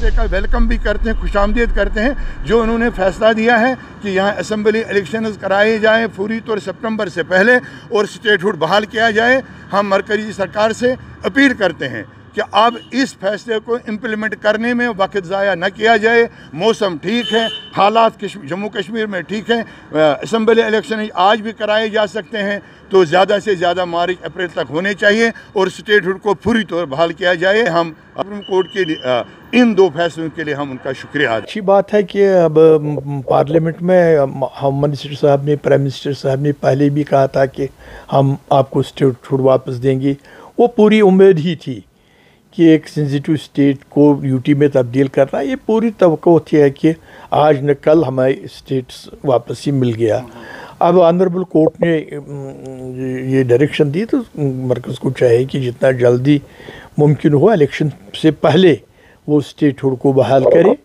फैसले का वेलकम भी करते हैं, खुशामदीद करते हैं जो उन्होंने फ़ैसला दिया है कि यहाँ असम्बली इलेक्शंस कराए जाएँ पूरी तौर सितंबर से पहले और स्टेटहुड बहाल किया जाए। हम मरकज़ी सरकार से अपील करते हैं कि अब इस फैसले को इम्प्लीमेंट करने में वक्त ज़ाया न किया जाए। मौसम ठीक है, हालात जम्मू कश्मीर में ठीक है, असम्बली इलेक्शन आज भी कराए जा सकते हैं, तो ज़्यादा से ज़्यादा मार्च अप्रैल तक होने चाहिए और स्टेटहुड को पूरी तौर बहाल किया जाए। हम सुप्रीम कोर्ट के इन दो फैसलों के लिए हम उनका शुक्रिया। अच्छी बात है कि अब पार्लियामेंट में हम मिनिस्टर साहब ने, प्राइम मिनिस्टर साहब ने पहले भी कहा था कि हम आपको स्टेटहुड वापस देंगे। वो पूरी उम्मीद ही थी कि एक सेंसिटिव स्टेट को यूटी में तब्दील करना, ये पूरी तवक्को थी है कि आज न कल हमारे स्टेट्स वापस ही मिल गया। अब ऑनरेबल कोर्ट ने ये डायरेक्शन दी, तो मरकज़ को चाहिए कि जितना जल्दी मुमकिन हो इलेक्शन से पहले वो स्टेटहुड को बहाल करे।